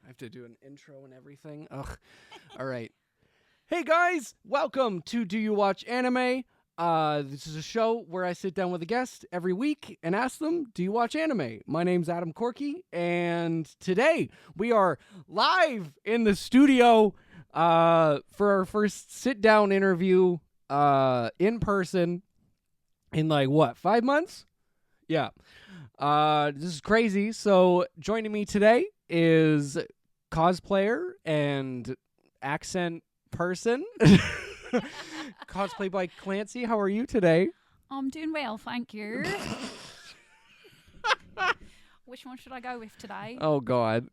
I have to do an intro and everything. Ugh. All right. Hey guys, welcome to Do You Watch Anime? This is a show where I sit down with a guest every week and ask them, do you watch anime? My name's Adam Corky, and today we are live in the studio for our first sit-down interview in person in 5 months? Yeah. This is crazy. So joining me today is cosplayer and accent person. Cosplay by Clancy. How are you today? I'm doing well, thank you. Which one should I go with today? Oh, God.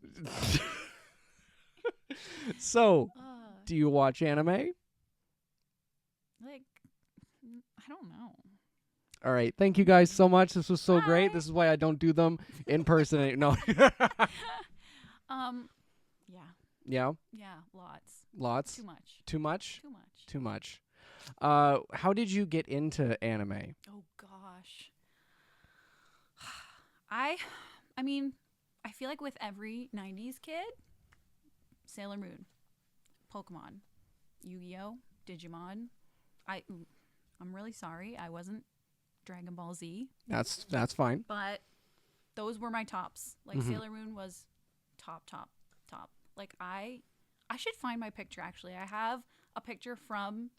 So, do you watch anime? I don't know. All right. Thank you guys so much. This was so great. Bye. This is why I don't do them in person. No. Yeah. Yeah? Yeah, lots. Lots? Too much. Too much? Too much. Too much. How did you get into anime? Oh, gosh. I mean, I feel like with every 90s kid, Sailor Moon, Pokemon, Yu-Gi-Oh, Digimon. I'm really sorry. I wasn't Dragon Ball Z. That's fine. But those were my tops. Like Sailor Moon was top. Like I should find my picture actually. I have a picture from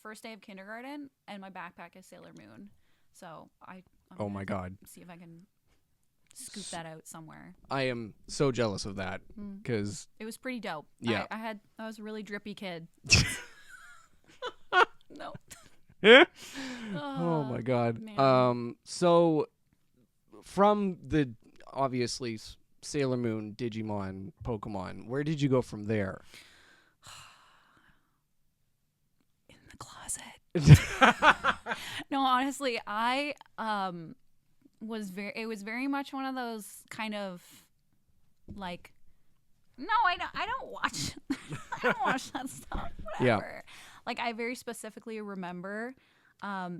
first day of kindergarten and my backpack is Sailor Moon. So Oh my God. see if I can scoop that out somewhere. I am so jealous of that because It was pretty dope. Yeah. I was a really drippy kid. No. oh my God. Man. So from the obviously Sailor Moon, Digimon, Pokemon, where did you go from there? In the closet. No, honestly, I it was very much one of those kind of like, no, I don't watch I don't watch that stuff. Whatever. Like I very specifically remember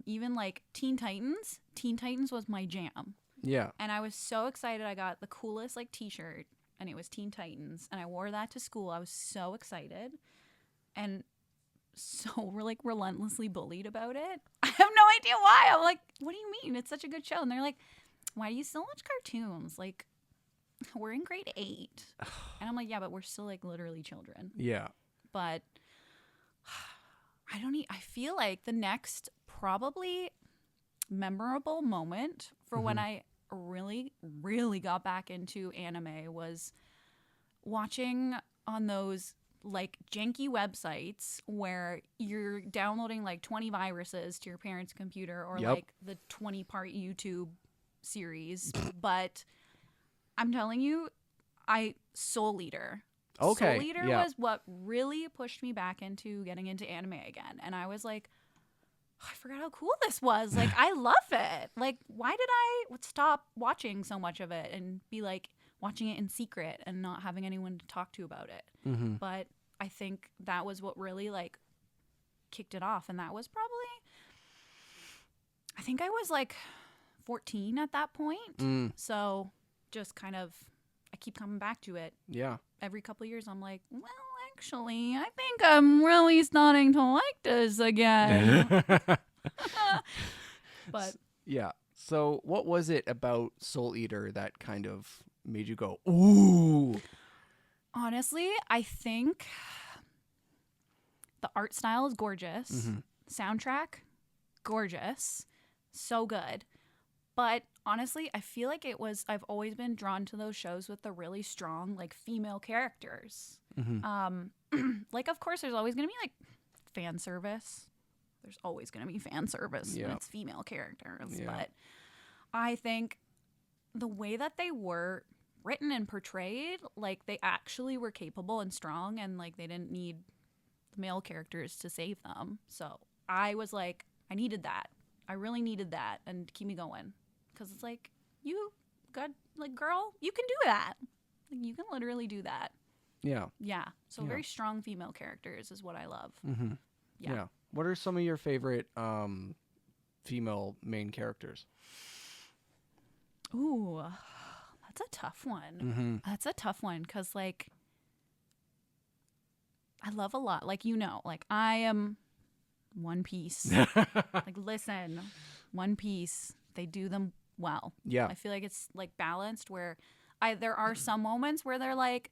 even like Teen Titans. Teen Titans was my jam. Yeah. And I was so excited. I got the coolest like t-shirt and it was Teen Titans and I wore that to school. I was so excited. And so we're like relentlessly bullied about it. I have no idea why. I'm like, what do you mean? It's such a good show. And they're like, why do you still watch cartoons? Like, we're in grade 8. And I'm like, yeah, but we're still like literally children. Yeah. But I feel like the next probably memorable moment for when I really, really got back into anime was watching on those like janky websites where you're downloading like 20 viruses to your parents' computer or like the 20-part YouTube series. But I'm telling you, Soul Eater. Okay. Soul Eater was what really pushed me back into getting into anime again. And I was like, I forgot how cool this was. Like, I love it. Like, why did I stop watching so much of it and be like watching it in secret and not having anyone to talk to about it? But I think that was what really like kicked it off. And that was probably, I think I was like 14 at that point. So just kind of, I keep coming back to it. Yeah. Every couple of years, I'm like, well, actually, I think I'm really starting to like this again. But yeah. So what was it about Soul Eater that kind of made you go, ooh? honestly, I think the art style is gorgeous. Soundtrack, gorgeous. So good. But honestly, I feel like I've always been drawn to those shows with the really strong, like, female characters. Like, of course, there's always going to be, like, fan service. There's always going to be fan service when it's female characters. Yeah. But I think the way that they were written and portrayed, like, they actually were capable and strong, and, like, they didn't need male characters to save them. So I was like, I needed that. I really needed that, and keep me going. Because it's like, you got, like, girl, you can do that. Like, you can literally do that. Yeah. Yeah. So very strong female characters is what I love. Yeah. What are some of your favorite female main characters? Ooh, that's a tough one. That's a tough one because, like, I love a lot. Like, like I am One Piece. Like, listen, One Piece, they do them well. Yeah. I feel like it's like balanced where there are some moments where they're like,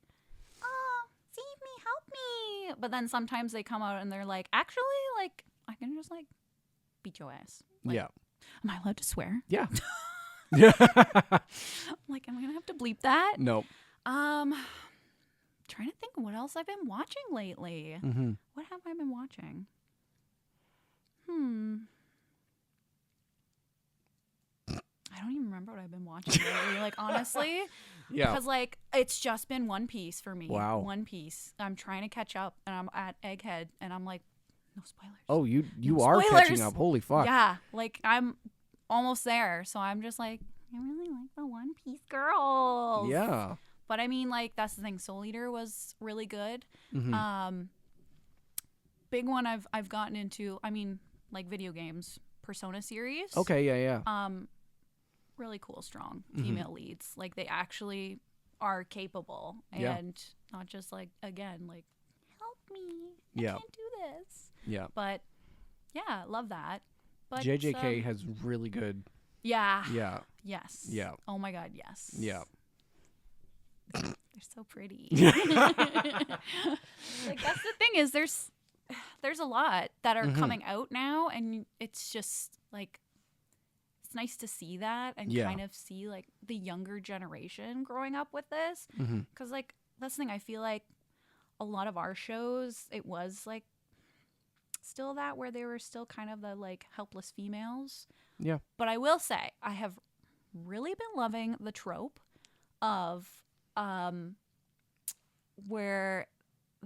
oh, save me, help me. But then sometimes they come out and they're like, actually, like, I can just like beat your ass. Like, yeah. Am I allowed to swear? Yeah. Yeah. Like, am I gonna have to bleep that? No. Trying to think what else I've been watching lately. Mm-hmm. What have I been watching? I don't even remember what I've been watching lately. Like, honestly, Yeah. because like it's just been One Piece for me. Wow. One Piece. I'm trying to catch up, and I'm at Egghead, and I'm like, no spoilers. Oh, you No are spoilers. catching up. Holy fuck. Yeah, like I'm almost there. So I'm just like, I really like the One Piece girls. Yeah. But I mean, like, that's the thing. Soul Eater was really good. Mm-hmm. Big one I've gotten into. I mean, like video games, Persona series. Okay. Yeah. Yeah. Really cool, strong female leads. Like, they actually are capable and not just like, again, like, help me. I can't do this. Yeah. But yeah, love that. But JJK has really good. Yeah. Yeah. Yes. Yeah. Oh my God. Yes. Yeah. They're so pretty. Like, that's the thing is there's a lot that are coming out now, and it's just like, it's nice to see that and kind of see like the younger generation growing up with this, because like that's the thing, I feel like a lot of our shows, it was like still that where they were still kind of the like helpless females. Yeah. But I will say I have really been loving the trope of where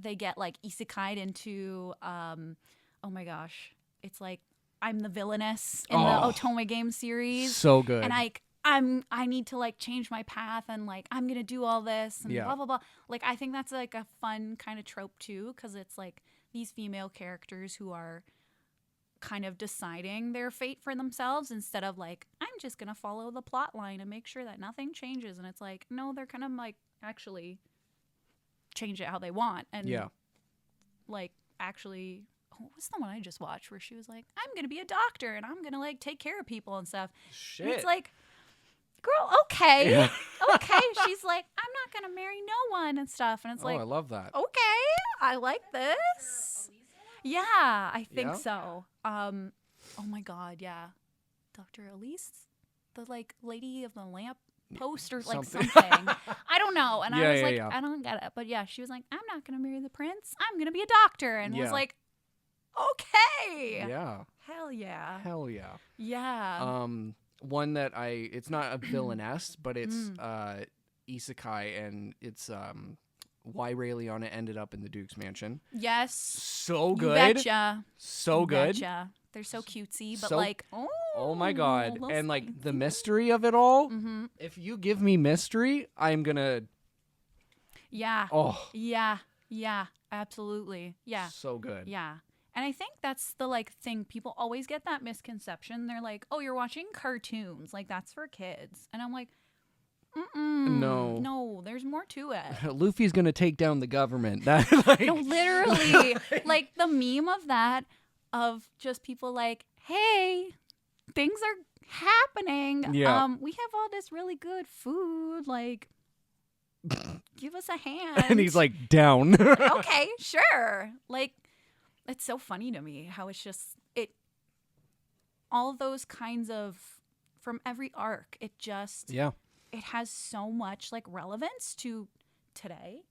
they get like isekai'd into oh my gosh, it's like I'm the villainess in the Otome game series. So good. And I need to like change my path, and like I'm gonna do all this and blah blah blah. Like, I think that's like a fun kind of trope too, because it's like these female characters who are kind of deciding their fate for themselves, instead of like, I'm just gonna follow the plot line and make sure that nothing changes. And it's like, no, they're kind of like actually change it how they want. And like, actually, what was the one I just watched where she was like, I'm gonna be a doctor and I'm gonna like take care of people and stuff. Shit. And it's like, girl, okay. Okay. She's like, I'm not gonna marry no one and stuff. And it's like, I love that. okay, I like this. Yeah, I think Yeah? so. Oh my God, yeah. Dr. Elise, the like lady of the lamp post or like something. I don't know. And I was like, I don't get it. But yeah, she was like, I'm not going to marry the prince. I'm going to be a doctor. And was like, okay. Yeah. Hell yeah. Hell yeah. Yeah. One that it's not a villainess, but it's isekai, and it's why Rayleigh ended up in the Duke's mansion. Yes. So good. You betcha. So you good. Betcha. They're so cutesy, but So- like, Oh my God. those And like things. the mystery of it all. Mm-hmm. If you give me mystery, I'm gonna. Yeah. Oh. Yeah. Yeah. Absolutely. Yeah. So good. Yeah. And I think that's the like thing. People always get that misconception. They're like, oh, you're watching cartoons. Like, that's for kids. And I'm like, No. No, there's more to it. Luffy's gonna take down the government. That like, No, literally. Like the meme of that, of just people like, hey, things are happening. Yeah. We have all this really good food. Like, give us a hand. and he's like down. Okay, sure. Like, it's so funny to me how it's just all those kinds of, from every arc, it just Yeah. it has so much like relevance to today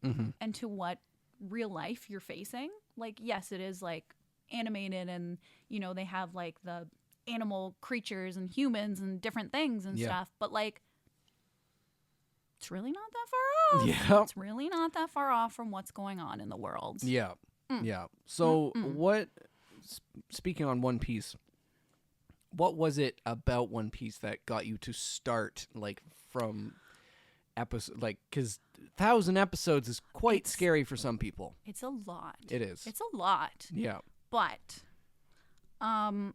and to what real life you're facing. Like, yes, it is like animated, and you know, they have like the animal creatures and humans and different things and stuff, but like, it's really not that far off. Yeah. It's really not that far off from what's going on in the world. Yeah. Yeah. So what, speaking on One Piece, what was it about One Piece that got you to start, like, from episode, like, because 1,000 episodes is quite scary for some people. It's a lot. It is. It's a lot. Yeah. But I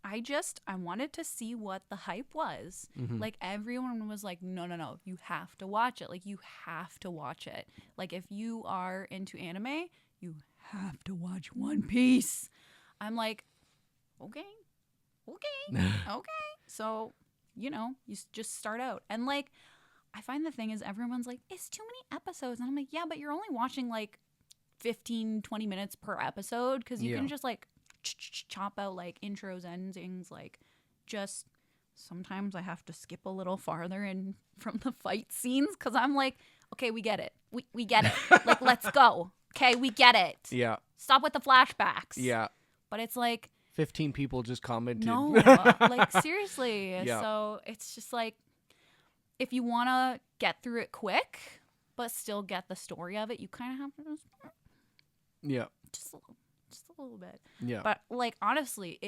I wanted to see what the hype was. Mhm. Like, everyone was like, no, you have to watch it. Like, you have to watch it. Like, if you are into anime, you have to watch One Piece. I'm like, okay. So, you just start out. And, like, I find the thing is everyone's like, it's too many episodes. And I'm like, yeah, but you're only watching, like, 15, 20 minutes per episode, because you can just, like, chop out, like, intros, endings, like, just sometimes I have to skip a little farther in from the fight scenes, because I'm like, okay, we get it. We get it. Like, let's go. Okay, we get it. Yeah. Stop with the flashbacks. Yeah. But it's like, 15 people just commented. no, like, seriously. Yeah. So it's just like, if you want to get through it quick, but still get the story of it, you kind of have to Yeah. just a little bit. Yeah. But, like, honestly,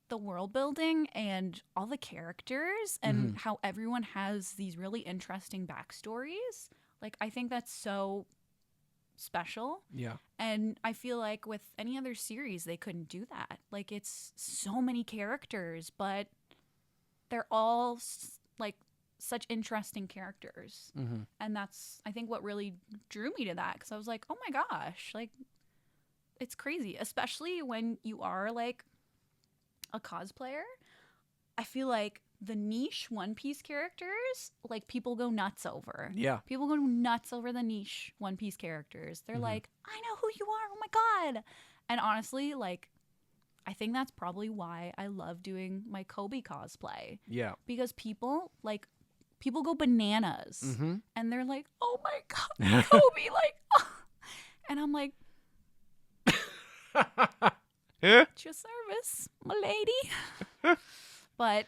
the world building and all the characters and how everyone has these really interesting backstories, like, I think that's so special. Yeah. And I feel like with any other series, they couldn't do that. Like, it's so many characters, but they're all, like, such interesting characters. Mm-hmm. And that's, I think, what really drew me to that, because I was like, oh my gosh, like, it's crazy, especially when you are, like, a cosplayer. I feel like the niche One Piece characters, like, people go nuts over. Yeah. People go nuts over the niche One Piece characters. They're like, I know who you are. Oh my God. And honestly, like, I think that's probably why I love doing my Kobe cosplay. Yeah. Because people go bananas. Mm-hmm. And they're like, oh my God, Kobe, like, oh. And I'm like, at your service, my lady. But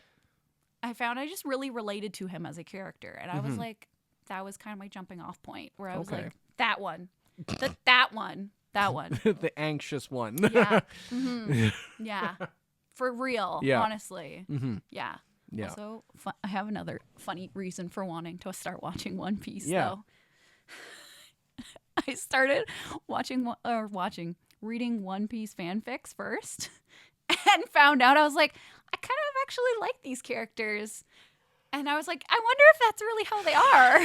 I found I just really related to him as a character. And I was like, that was kind of my jumping off point, where I was like, that one. That one. The anxious one. Yeah. Yeah. For real, Yeah. honestly. Yeah. Yeah. Also, I have another funny reason for wanting to start watching One Piece, Yeah. though. I started reading One Piece fanfics first and found out, I was like, I kind of actually like these characters. And I was like, I wonder if that's really how they are.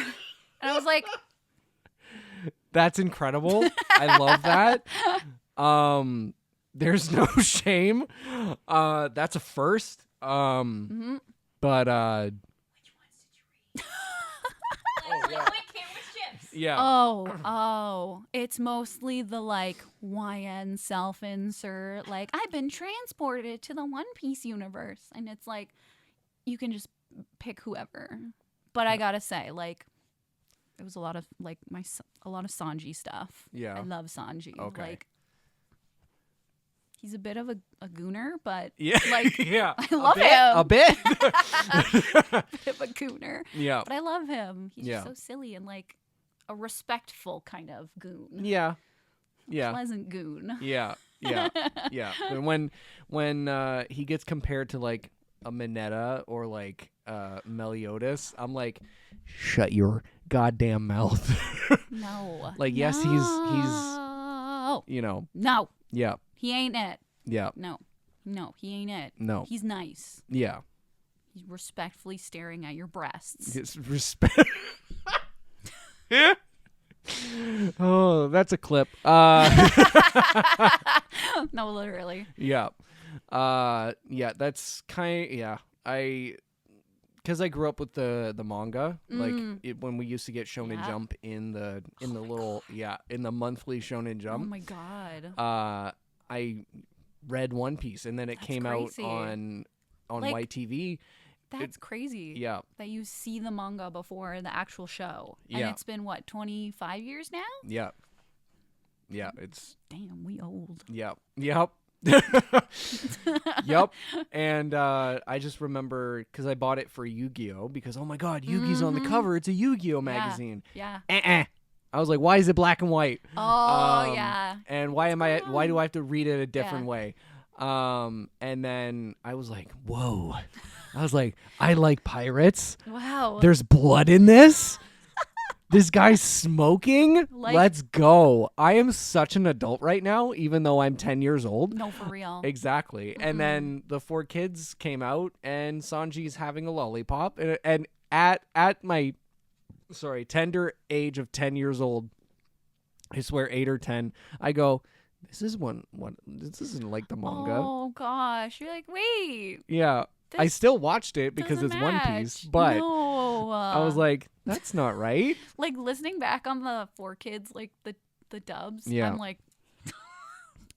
And I was like, that's incredible. I love that. There's no shame. That's a first. But which ones did you read? yeah. Oh, it's mostly the, like, YN self-insert, like, I've been transported to the One Piece universe. And it's like, you can just pick whoever. But I gotta say, like, it was a lot of, like, a lot of Sanji stuff. Yeah. I love Sanji. Okay. Like, he's a bit of a gooner, but, Yeah. like, Yeah. I love A him. bit. A bit of a gooner. Yeah. But I love him. He's Yeah. just so silly and, like, a respectful kind of goon. Yeah. Yeah. Pleasant goon. Yeah. Yeah. Yeah. And when he gets compared to, like, a Mineta or, like, Meliodas, I'm like, shut your goddamn mouth. No. Like, yes, he's No. No. Yeah. He ain't it. Yeah. No, he ain't it. No. He's nice. Yeah. He's respectfully staring at your breasts. It's respect. Oh, that's a clip. No, literally. Yeah. Yeah, that's because I grew up with the manga, like when we used to get Shonen Yeah. Jump in the little in the monthly Shonen Oh Jump. my God. I read One Piece, and then it That's came crazy. out on Like, YTV. That's crazy. Yeah. That you see the manga before the actual show. And Yeah. it's been, what, 25 years now? Yeah. Yeah, it's Damn, we old. Yep. Yep. And I just remember because I bought it for Yu-Gi-Oh! Because, oh my God, Yu-Gi's on the cover. It's a Yu-Gi-Oh! magazine. Yeah. I was like, why is it black and white? Oh, yeah. And why do I have to read it a different Yeah. way? And then I was like, whoa. I was like, I like pirates. Wow. There's blood in this. This guy's smoking? Like- Let's go. I am such an adult right now, even though I'm 10 years old. No, for real. Exactly. And then the 4 kids came out, and Sanji's having a lollipop. And at my, tender age of 10 years old, I swear 8 or 10, I go, this isn't like the manga. Oh gosh, you're like, wait. Yeah. I This still watched it because doesn't it's One Piece, match. but No. I was like, that's not right. like listening back on the 4 kids, like the dubs. Yeah. I'm like,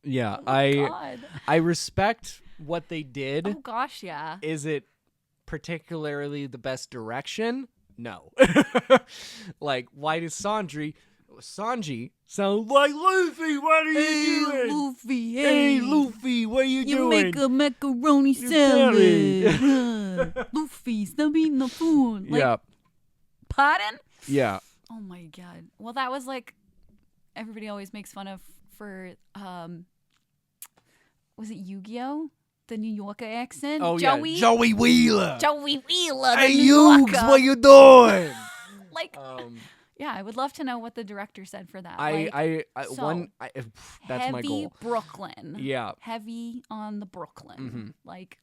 Yeah, oh my God. I respect what they did. Oh gosh, yeah. Is it particularly the best direction? No. Like, why does Sanji sound like Luffy? What are you doing? Luffy. Hey, Luffy, what are you You doing? make a macaroni salad. Luffy, stop eating the food. Like, Yeah, pardon? yeah. Oh my God. Well, that was like, everybody always makes fun of for, was it Yu-Gi-Oh? The New Yorker accent? Oh, Joey? yeah. Joey Wheeler. Joey Wheeler. The Hey, New Yugs, Yorker. what you doing? Like, yeah, I would love to know what the director said for that. That's my heavy goal. Brooklyn. Yeah. Heavy on the Brooklyn. Like,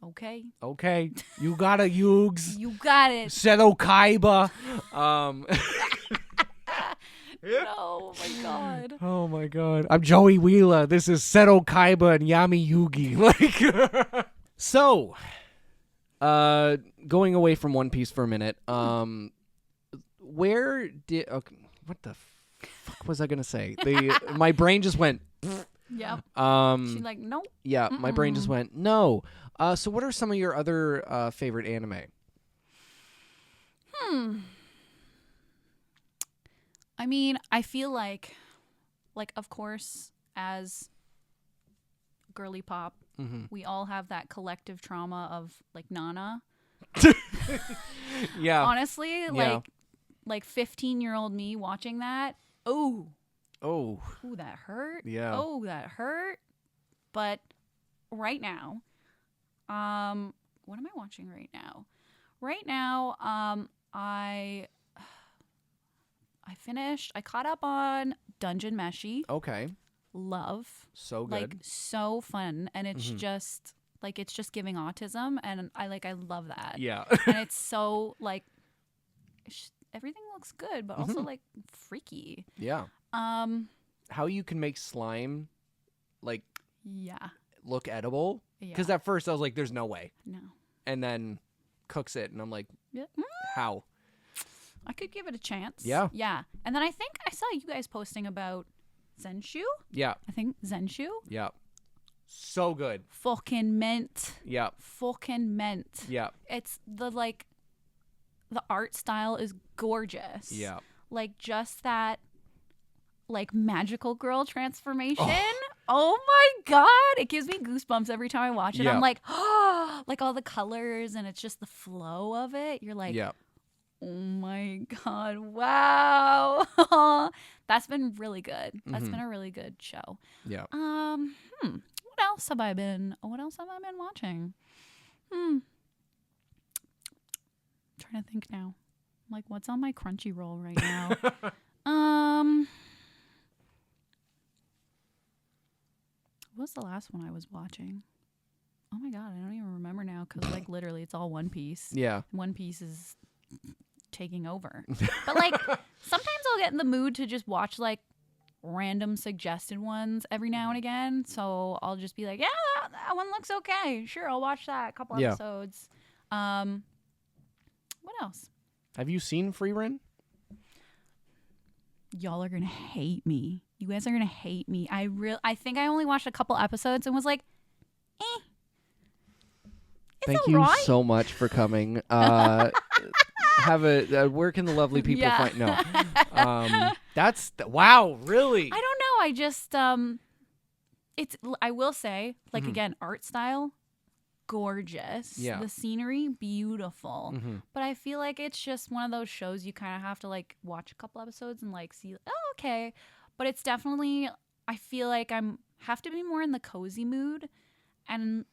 okay. Okay, you got it, Yugs. You got it. Seto Kaiba. No, my God. Oh my God. I'm Joey Wheeler. This is Seto Kaiba and Yami Yugi. Like, so, going away from One Piece for a minute. Where did? Okay, what the fuck was I gonna say? My brain just went. Yep. She's like, nope. Yeah, my brain just went no. So what are some of your other favorite anime? I mean, I feel like, of course, as girly pop, we all have that collective trauma of like Nana. Yeah. Honestly, like 15-year-old me watching that. Oh, that hurt. Yeah. Oh, that hurt. But right now, what am I watching right now? Right now, I caught up on Dungeon Meshi. Okay. Love. So good. Like, so fun. And it's just, like, it's just giving autism. And I love that. Yeah. And it's so, like, everything looks good, but also, like, freaky. Yeah. How you can make slime, like, Yeah. look edible? Yeah. Because at first I was like, "There's no way," No. and then cooks it, and I'm like, Yeah. "How?" I could give it a chance. Yeah. Yeah. And then I think I saw you guys posting about Zenshu. Yeah. I think Zenshu. Yeah. So good. Fucking mint. Yeah. Fucking mint. Yeah. It's the art style is gorgeous. Yeah. Like, just that, like, magical girl transformation. Oh my God. It gives me goosebumps every time I watch it. Yeah. I'm like, oh, like all the colors and it's just the flow of it. You're like, Yeah. oh my God. Wow. That's been really good. That's been a really good show. Yeah. What else have I been watching? Trying to think now. Like, what's on my Crunchyroll right now? What was the last one I was watching? Oh my God, I don't even remember now because, like, literally it's all One Piece. Yeah. One Piece is taking over. But, like, sometimes I'll get in the mood to just watch, like, random suggested ones every now and again. So I'll just be like, yeah, that one looks okay. Sure, I'll watch that. A couple episodes. What else? Have you seen Free Run? Y'all are gonna hate me. You guys are gonna hate me. I think I only watched a couple episodes and was like, it's Thank you alright. so much for coming. Where can the lovely people find? No. Wow, really? I don't know. I just I will say, like, again, art style, gorgeous. Yeah. The scenery, beautiful. But I feel like it's just one of those shows you kind of have to, like, watch a couple episodes and, like, see, oh, okay. But it's definitely, I feel like have to be more in the cozy mood. And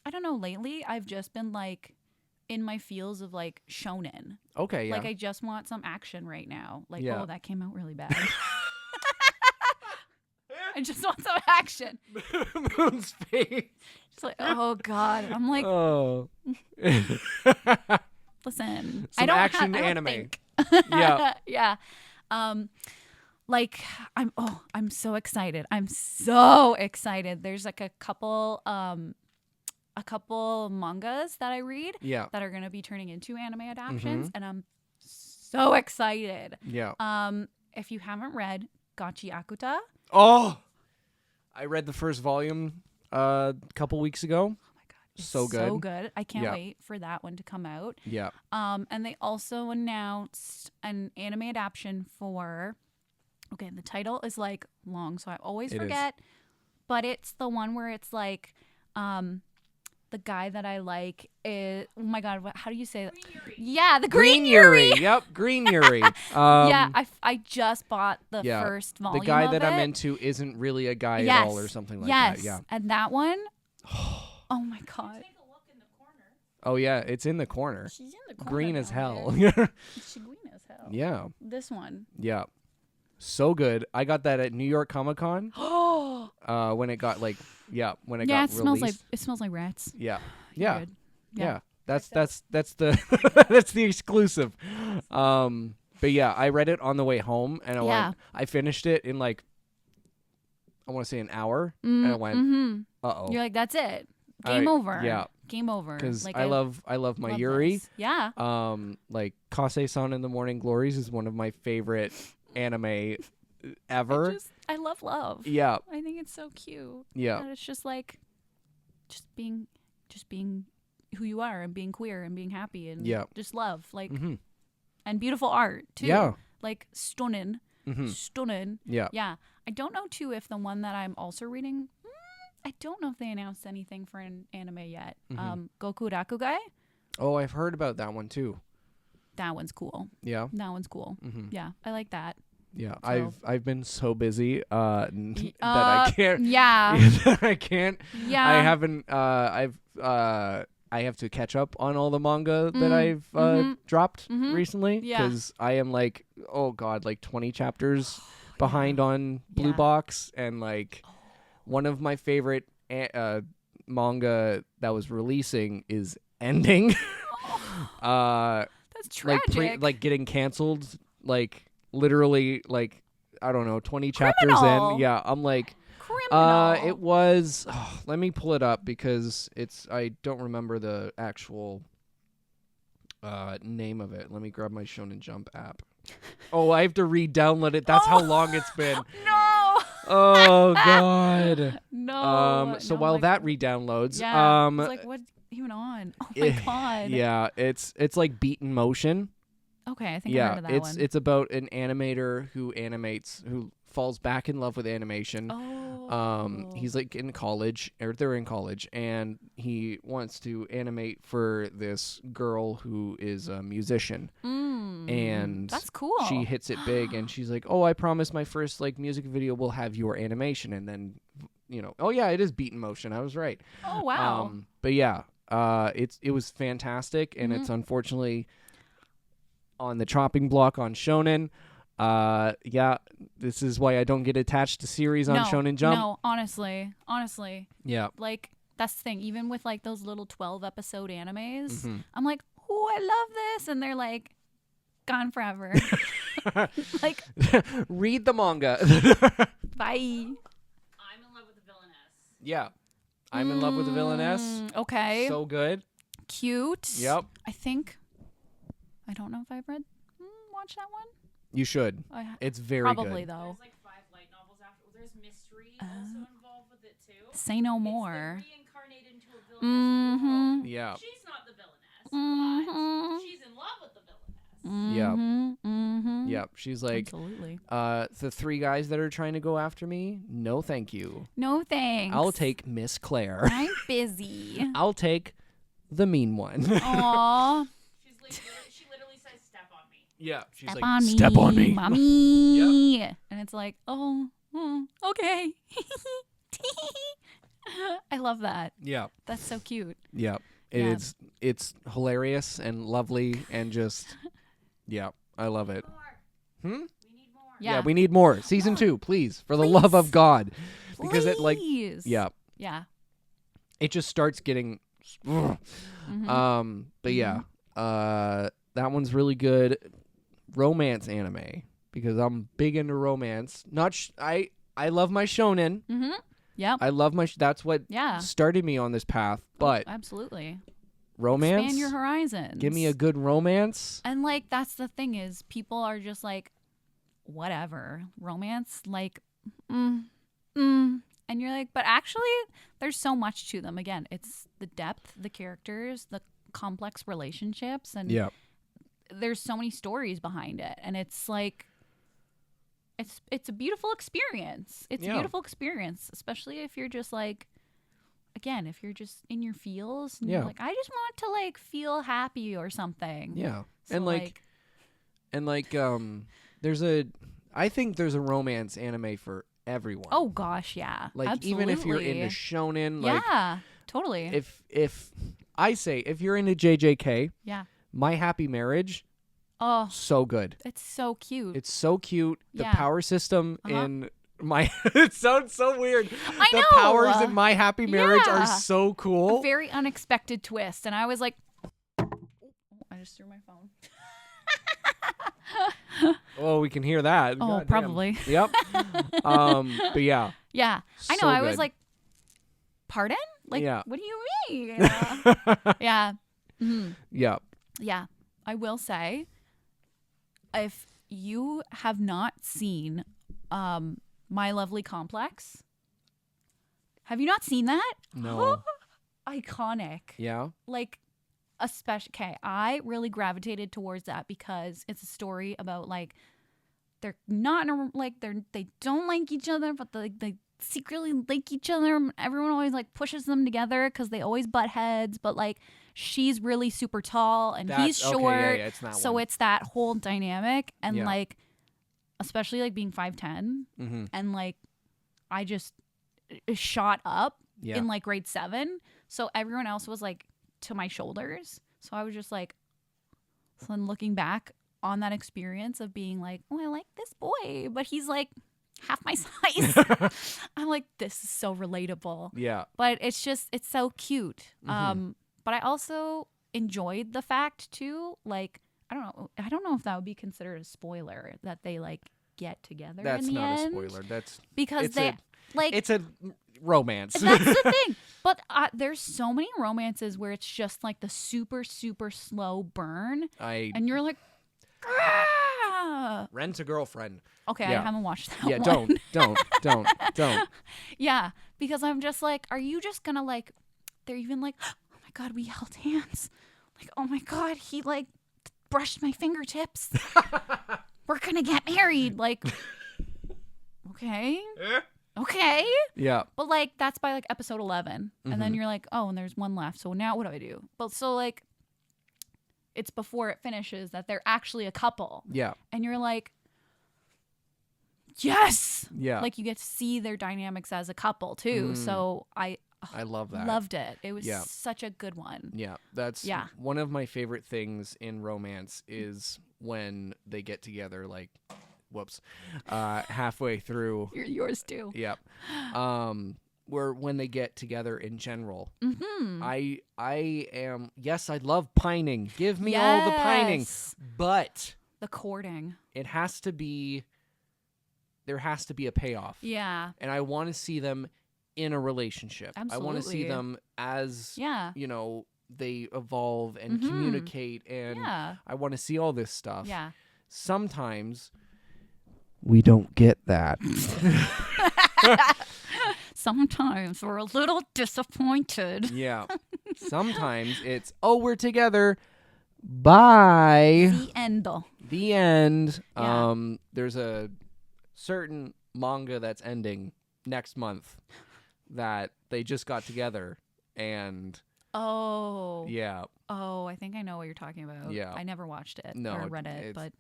I don't know, lately I've just been, like, in my feels of like shonen. Okay, yeah. Like I just want some action right now. Like, Yeah. oh, that came out really bad. I just want some action. Moon's face. Just like, oh God. I'm like, Oh. listen, Some I don't action I don't anime. think. Yeah. Yeah. Like I'm so excited. I'm so excited. There's like a couple mangas that I read Yeah. that are going to be turning into anime adaptations, and I'm so excited. Yeah. If you haven't read Gachi Akuta, Oh, I read the first volume a couple weeks ago. oh my God, it's So good. so good. I can't Yeah. wait for that one to come out. Yeah. And they also announced an anime adaptation for. Okay, the title is like long, so I always forget. But it's the one where it's like, the guy that I like is. Oh my God, how do you say that? Yeah, the Green Yuri. Yep, Green Yuri. Yeah, I just bought the yeah, first volume. The guy of that it. I'm into isn't really a guy Yes. at all, or something like yes. that. Yeah. And that one. Oh my God. Oh yeah, it's in the corner. She's in the corner. Green as down hell. there. She's green as hell. Yeah. This one. Yeah. So good. I got that at New York Comic Con. Oh. When it got when it Yeah, got it released. smells like rats. Yeah. You're Yeah. good. Yeah. That's the that's the exclusive. But yeah, I read it on the way home and I finished it in like I want to say an hour and I went, uh-oh. You're like, that's it. Game over. Yeah. Game over. Cuz like, I love my love Yuri. this. Yeah. Like Kase-san in the Morning Glories is one of my favorite anime ever. I love love. Yeah. I think it's so cute. Yeah. And it's just like just being who you are and being queer and being happy and just love. Like and beautiful art too. Yeah. Like stunning. Stunning. Yeah. Yeah. I don't know too if the one that I'm also reading I don't know if they announced anything for an anime yet. Goku Rakugai. Oh, I've heard about that one too. That one's cool. Yeah. That one's cool. Yeah, I like that. Yeah, So. I've been so busy that I can't. Yeah. I can't. Yeah. I haven't. I have to catch up on all the manga that I've dropped recently because I am like, oh God, like 20 chapters behind on Blue Box, and like one of my favorite manga that was releasing is ending. That's tragic. Like getting canceled, like literally, like I don't know, 20 chapters Criminal. in. Yeah, I'm like, Criminal. it was. Let me pull it up because I don't remember the actual name of it. Let me grab my Shonen Jump app. Oh, I have to re-download it. That's how long it's been. No. Oh God. No. So No, while like, that re-downloads, yeah, it's like what's even on? Oh my God. yeah, it's like Beaten Motion. Okay, I think I heard of that one. It's about an animator who falls back in love with animation. Oh. He's like in college, or they're in college, and he wants to animate for this girl who is a musician. And that's cool. She hits it big, and she's like, "Oh, I promise my first like music video will have your animation." And then, oh yeah, it is Beaten Motion. I was right. Oh wow. But yeah, it was fantastic, and it's unfortunately on the chopping block on Shonen. Yeah, this is why I don't get attached to series on Shonen Jump. No, honestly. Yeah. Like, that's the thing. Even with, like, those little 12-episode animes, I'm like, oh, I love this. And they're, like, gone forever. Like, read the manga. bye. I'm in love with the villainess. Yeah. I'm in love with the villainess. Okay. So good. Cute. Yep. I don't know if I've watched that one. You should. It's very probably good. though. There's like 5 light novels after. There's mystery also involved with it too. Say no more. It's been reincarnated into a villainess world. Yeah. She's not the villainess, but she's in love with the villainess. Yeah. Yeah. She's like, absolutely. The 3 guys that are trying to go after me, no thank you. No thanks. I'll take Miss Claire. I'm busy. I'll take the mean one. Aww. She literally says, "Step on me." Yeah. She's Step like, on me, step on me. mommy. Yep. And it's like, okay. I love that. Yeah. That's so cute. Yeah. Yeah. It's hilarious and lovely and just yeah, I love it. More. Hmm? We need more. Yeah, we need more. Season 2, please, for the love of God. Because it like Please. yeah, Yeah. it just starts getting Mhm. but yeah, that one's really good. Romance anime because I'm big into romance. Not I love my shonen. Mhm. Yeah. I love my that's what Yeah. started me on this path. But Absolutely. romance, Expand your horizons. give me a good romance. And like that's the thing is people are just like whatever. Romance like and you're like but actually there's so much to them. Again, it's the depth, the characters, the complex relationships and Yeah. there's so many stories behind it and it's like it's a beautiful experience. It's a Yeah. beautiful experience, especially if you're just like again, if you're just in your feels and Yeah. you're like I just want to like feel happy or something. Yeah. So, and I think there's a romance anime for everyone. oh gosh, yeah. like absolutely. even if you're into shonen, like yeah, totally. if I say if you're into JJK, yeah. My Happy Marriage, Oh, so good. it's so cute. It's so cute. The Yeah. power system Uh-huh. in my it sounds so weird. I the know. powers in My Happy Marriage Yeah. are so a cool. very unexpected twist, and I was like, I just threw my phone. Oh, we can hear that. Oh, Goddamn. probably. Yep. But yeah. Yeah, I know. So I was good. like, pardon? Like, Yeah. what do you mean? Yeah. Mhm. Yeah. Yeah. I will say, if you have not seen My Lovely Complex, have you not seen that? No. Iconic. Yeah. Like, okay, I really gravitated towards that because it's a story about like they're not in a, like they don't like each other, but they secretly like each other. Everyone always like pushes them together because they always butt heads. But like she's really super tall and he's That's- short, okay, yeah, it's that so one. it's that whole dynamic and Yeah. like especially like being 5'10" Mm-hmm. and like I just shot up Yeah. in like grade 7, so everyone else was like to my shoulders. So I was just like, so then looking back on that experience of being like, oh, I like this boy, but he's like half my size. I'm like, this is so relatable. Yeah. But it's so cute. Mhm. But I also enjoyed the fact too, like, I don't know if that would be considered a spoiler that they like get together That's in the not end. a spoiler. That's Because it's they a- like it's a romance. that's the thing. But there's so many romances where it's just like the super, super slow burn. And you're like, ah! Rent a Girlfriend. Okay, Yeah. I haven't watched that Yeah, one. don't. Yeah, because I'm just like, are you just gonna like, they're even like, oh my God, we held hands. Like, oh my God, he like brushed my fingertips. We're gonna get married. Like, okay. Okay. Yeah. But like that's by like episode 11. And then Mhm. you're like, oh, and there's one left. So now what do I do? But so like it's before it finishes that they're actually a couple. Yeah. And you're like, yes. Yeah. Like you get to see their dynamics as a couple too. So I love that. loved it. It was Yeah. such a good one. Yeah, that's Yeah. one of my favorite things in romance is when they get together, like, halfway through. Yours too. Yep. Where when they get together in general, Mm-hmm. I am I love pining. Give me all the pining, Yes. but The courting. there has to be a payoff. Yeah. And I want to see them in a relationship. I want to see Absolutely. them as Yeah. they evolve and Mhm. communicate, and Yeah. I want to see all this stuff. Yeah. Sometimes we don't get that. Sometimes we're a little disappointed. Yeah. Sometimes it's, oh, we're together. Bye. The end. The end. Yeah. There's a certain manga that's ending next month that they just got together, and Oh. yeah. Oh, I think I know what you're talking about. Yeah. I never watched it No, or read it, it's- but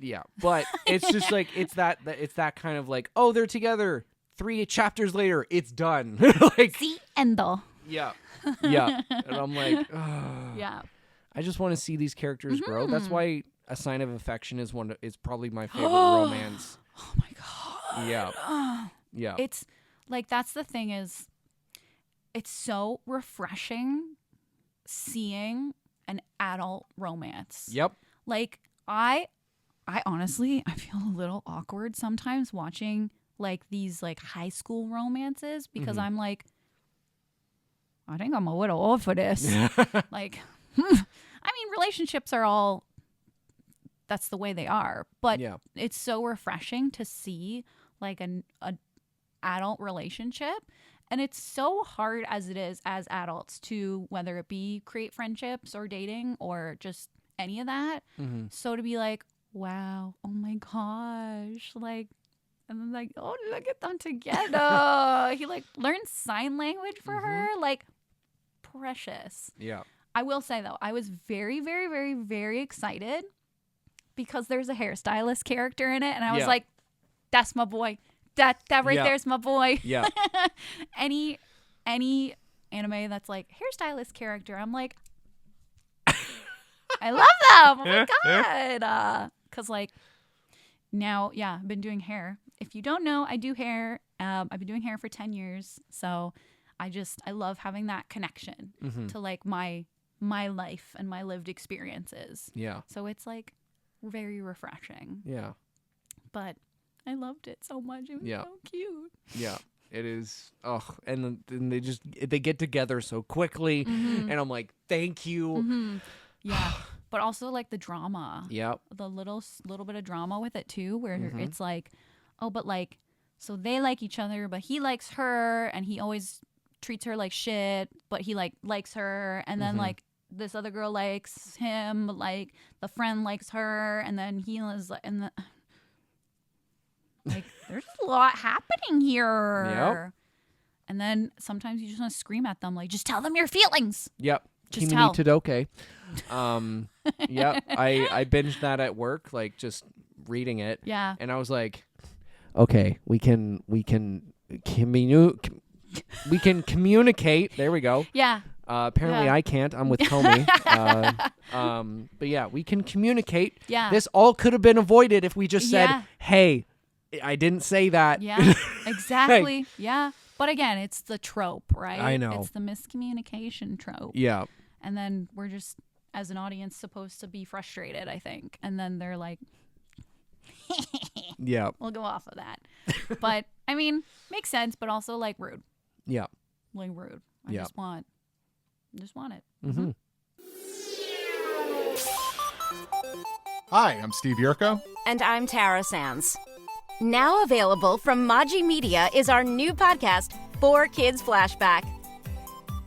Yeah, but it's just like it's that kind of like, oh, they're together. 3 chapters later, it's done. Like the end. Yeah. Yeah. And I'm like, ugh. Yeah. I just want to see these characters grow. That's Mm-hmm. why A Sign of Affection is probably my favorite romance. Oh my god. Yeah. Yeah. It's like that's the thing is it's so refreshing seeing an adult romance. Yep. Like I honestly I feel a little awkward sometimes watching like these like high school romances because I'm like I think I'm a little old for this. Like I mean relationships are all that's the way they are, but Yeah. it's so refreshing to see like an adult relationship. And it's so hard as it is as adults to whether it be create friendships or dating or just any of that. Mm-hmm. So to be like, wow, oh my gosh, like, and then like, oh, look at them together. He like learned sign language for her, like precious. Yeah. I will say though, I was very, very, very, very excited because there's a hairstylist character in it, and I was Yeah. like, that's my boy. That right Yeah. there's my boy. Yeah. any anime that's like hairstylist character, I'm like, I love them. Oh my god. Cause like now, yeah, I've been doing hair. If you don't know, I do hair. I've been doing hair for 10 years. So I love having that connection to like my life and my lived experiences. Yeah. So it's like very refreshing. Yeah. But I loved it so much. It was Yeah. so cute. Yeah. It is. Oh, and then they get together so quickly, and I'm like, thank you. Yeah. But also like the drama. Yep. The little bit of drama with it too, where it's like, oh, but like, so they like each other, but he likes her, and he always treats her like shit, but he like likes her, and then like this other girl likes him, but like the friend likes her, and then he is like, and like there's a lot happening here. Yep. And then sometimes you just want to scream at them, like, just tell them your feelings. Yep. Just Kimini tell. Todoke. Yep. I binged that at work, like just reading it. Yeah. And I was like, okay, we can communicate. There we go. Yeah. Apparently Yeah. I can't. I'm with Comey. But yeah, we can communicate. Yeah. This all could have been avoided if we just said, Yeah. hey, I didn't say that. Yeah, exactly. Yeah. But again, it's the trope, right? I know. It's the miscommunication trope. Yeah. And then we're just, as an audience, supposed to be frustrated, I think. And then they're like, Yeah. we'll go off of that. But, I mean, makes sense, but also, like, rude. Yeah. Like, rude. I Yeah. just want it. Mm-hmm. Hi, I'm Steve Yurko. And I'm Tara Sands. Now available from Maji Media is our new podcast, 4 Kids Flashback.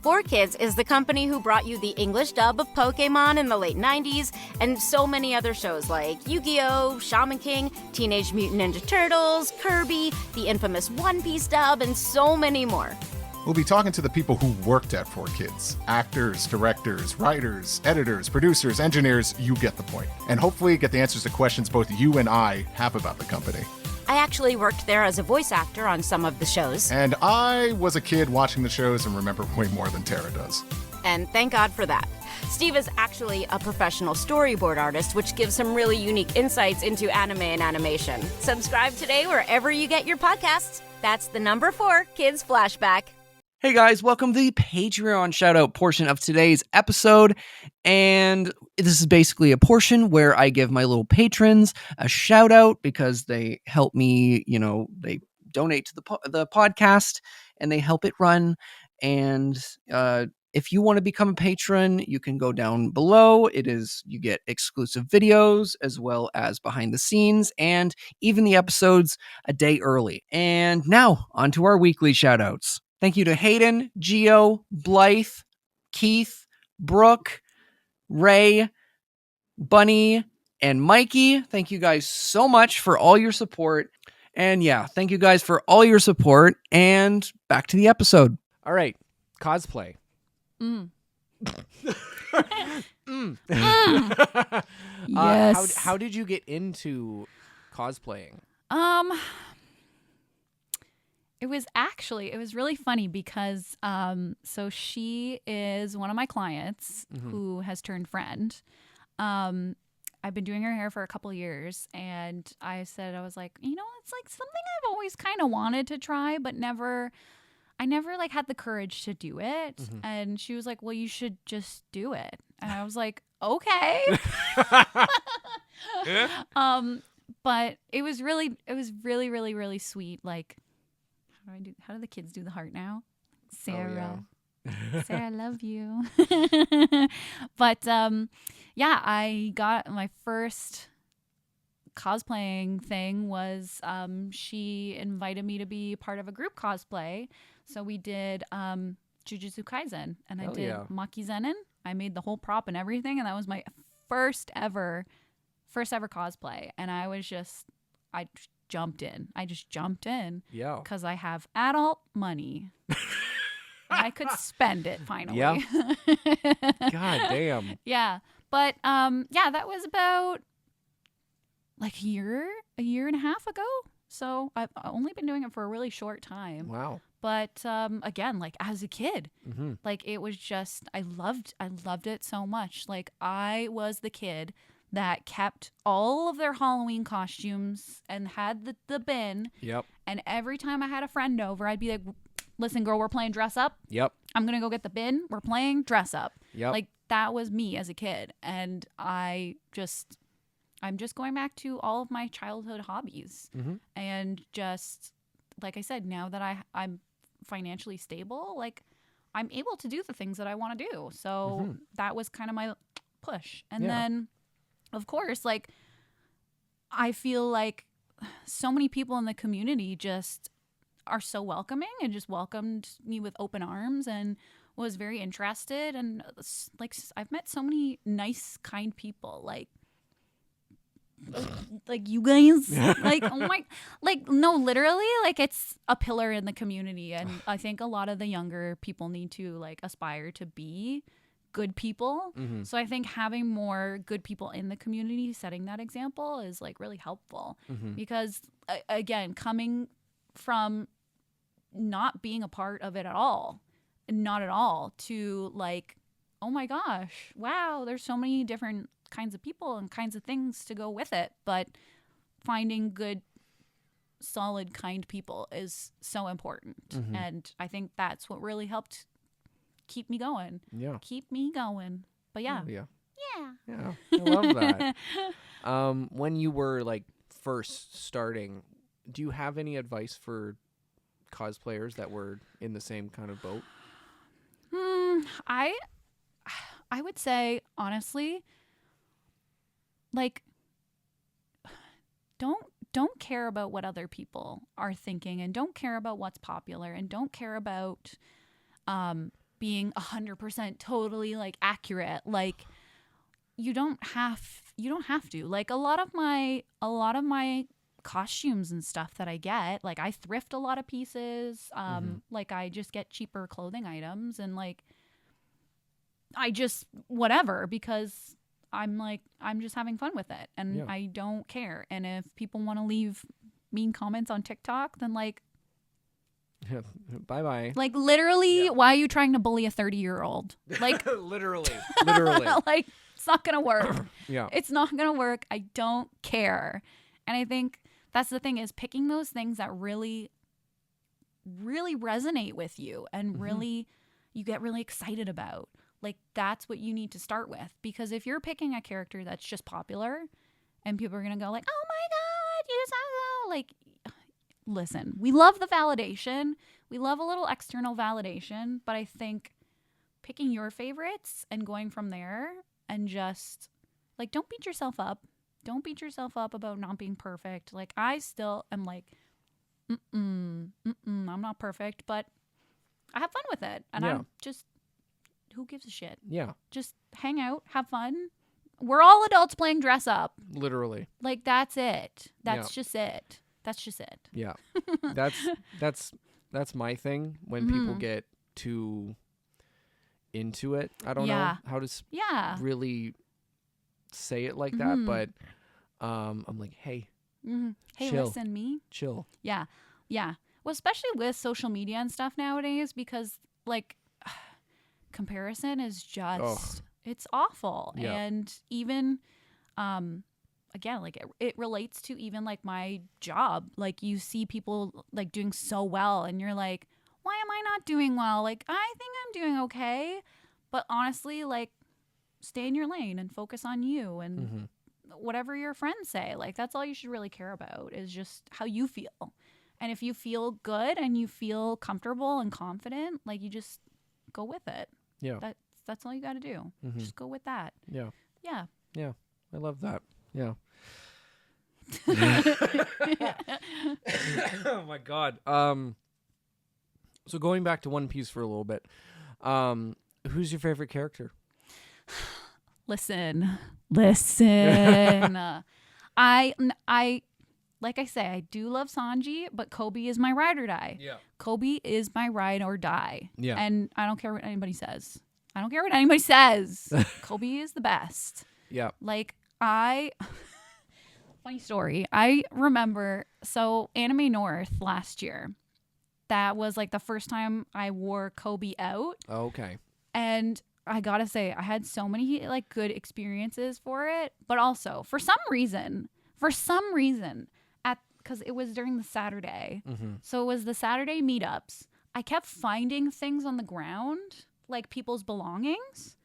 4 Kids is the company who brought you the English dub of Pokemon in the late 90s and so many other shows like Yu-Gi-Oh!, Shaman King, Teenage Mutant Ninja Turtles, Kirby, the infamous One Piece dub, and so many more. We'll be talking to the people who worked at 4 Kids. Actors, directors, writers, editors, producers, engineers, you get the point. And hopefully get the answers to questions both you and I have about the company. I actually worked there as a voice actor on some of the shows. And I was a kid watching the shows and remember way more than Tara does. And thank God for that. Steve is actually a professional storyboard artist, which gives some really unique insights into anime and animation. Subscribe today wherever you get your podcasts. That's the number 4 Kids Flashback. Hey guys, welcome to the Patreon shoutout portion of today's episode. And this is basically a portion where I give my little patrons a shout out because they help me, they donate to the podcast and they help it run. And if you want to become a patron, you can go down below. You get exclusive videos as well as behind the scenes and even the episodes a day early. And now on to our weekly shout outs. Thank you to Hayden, Gio, Blythe, Keith, Brooke, Ray, Bunny, and Mikey. Thank you guys so much for all your support. And yeah, thank you guys for all your support. And back to the episode. All right, cosplay. Yes. How did you get into cosplaying? It was really funny because so she is one of my clients who has turned friend. I've been doing her hair for a couple of years, and I was like, it's like something I've always kind of wanted to try, but I never like had the courage to do it. And she was like, well, you should just do it. And I was like, okay. But it was really, really, really sweet. Like, how do the kids do the heart now? Sarah. Sarah, I love you. But yeah, I got my first cosplaying thing was she invited me to be part of a group cosplay. So we did Jujutsu Kaisen, and I did Maki Zenin. I made the whole prop and everything, and that was my first ever cosplay. And I just jumped in. Yeah. Because I have adult money. I could spend it finally. Yeah. God damn. Yeah. But yeah, that was about like a year and a half ago. So I've only been doing it for a really short time. Wow. But again, like as a kid, like it was just I loved it so much. Like I was the kid that kept all of their Halloween costumes and had the bin. Yep. And every time I had a friend over, I'd be like, listen, girl, we're playing dress up. Yep. I'm going to go get the bin. We're playing dress up. Yep. Like that was me as a kid. And I'm just going back to all of my childhood hobbies. And just, like I said, now that I'm financially stable, like I'm able to do the things that I want to do. So that was kind of my push. And then, of course, like I feel like so many people in the community just are so welcoming and just welcomed me with open arms and was very interested. And like I've met so many nice, kind people, like you guys, like, oh my, like, no, literally, like it's a pillar in the community. And I think a lot of the younger people need to like aspire to be good people. So I think having more good people in the community setting that example is like really helpful because again, coming from not being a part of it at all, not at all, to like, oh my gosh, wow, there's so many different kinds of people and kinds of things to go with it. But finding good, solid, kind people is so important. And I think that's what really helped keep me going. Yeah. Keep me going. But yeah. Yeah. I love that. When you were like first starting, do you have any advice for cosplayers that were in the same kind of boat? I would say honestly, like don't care about what other people are thinking, and don't care about what's popular, and don't care about being 100% totally like accurate. Like you don't have to. Like a lot of my costumes and stuff that I get, like I thrift a lot of pieces. Like I just get cheaper clothing items, and like I just whatever, because I'm just having fun with it, and I don't care. And if people want to leave mean comments on TikTok, then like bye. Like literally, why are you trying to bully a 30-year-old? Like literally. Like it's not gonna work. It's not gonna work. I don't care. And I think that's the thing, is picking those things that really, really resonate with you and really you get really excited about. Like that's what you need to start with, because if you're picking a character that's just popular and people are gonna go like, oh my god, you so like, listen, we love the validation, we love a little external validation, but I think picking your favorites and going from there, and just like don't beat yourself up about not being perfect. Like I still am like I'm not perfect, but I have fun with it, and I'm just, who gives a shit? Yeah. Just hang out, have fun. We're all adults playing dress up. Literally. Like that's it. That's just it. That's just it. Yeah. That's my thing when people get too into it. I don't know how to really say it like that, but I'm like, hey, hey, chill. listen, me. Chill. Yeah. Well, especially with social media and stuff nowadays, because like comparison is just it's awful. Yeah. And even again, like it relates to even like my job. Like you see people like doing so well and you're like, why am I not doing well? Like I think I'm doing okay. But honestly, like stay in your lane and focus on you and whatever your friends say. Like that's all you should really care about is just how you feel. And if you feel good and you feel comfortable and confident, like you just go with it. Yeah. That's all you got to do. Just go with that. Yeah. Yeah. Yeah. I love that. Yeah. Oh my God. So going back to One Piece for a little bit, who's your favorite character? Listen. I like I say, I do love Sanji, but Kobe is my ride or die. Yeah. Kobe is my ride or die. Yeah. And I don't care what anybody says. Kobe is the best. Yeah. Like funny story. I remember, so Anime North last year, that was like the first time I wore Kobe out. Okay. And I gotta say, I had so many like good experiences for it, but also for some reason, because it was during the Saturday, so it was the Saturday meetups. I kept finding things on the ground, like people's belongings.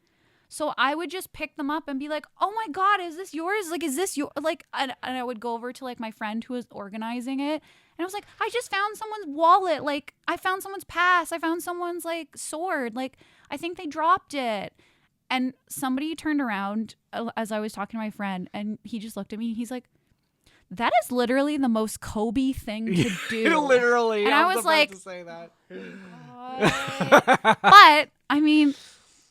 So I would just pick them up and be like, "Oh my God, is this yours? Like, is this your like?" And I would go over to like my friend who was organizing it, and I was like, "I just found someone's wallet. Like, I found someone's pass. I found someone's like sword. Like, I think they dropped it." And somebody turned around as I was talking to my friend, and he just looked at me. And he's like, "That is literally the most Kobe thing to do." Literally. And I was like, to say that. but I mean,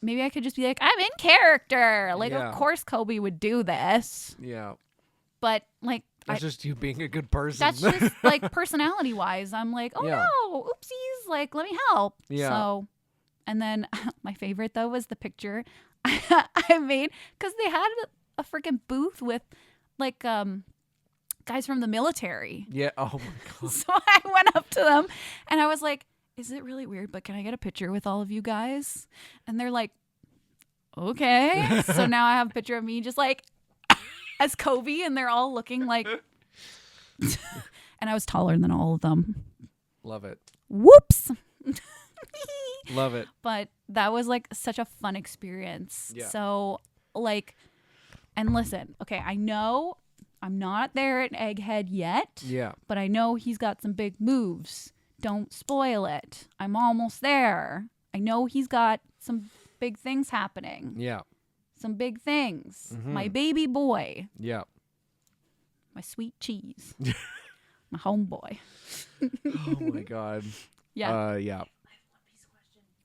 maybe I could just be like, I'm in character. Like, Yeah. of course Kobe would do this. Yeah. But like, That's just you being a good person. that's just like personality wise. I'm like, oh Yeah. no, oopsies. Like, let me help. Yeah. So, and then my favorite though was the picture I made because they had a freaking booth with like guys from the military. Yeah. Oh my God. So I went up to them and I was like, is it really weird, but can I get a picture with all of you guys? And they're like, okay. So now I have a picture of me just like as Kobe and they're all looking like, and I was taller than all of them. Love it. Whoops. Love it. But that was like such a fun experience. Yeah. So like, and listen, okay, I know I'm not there at Egghead yet. Yeah. But I know he's got some big moves. Don't spoil it. I'm almost there. I know he's got some big things happening. Yeah. Some big things. My baby boy. Yeah. My sweet cheese. My homeboy. Oh my God. Yeah. Yeah.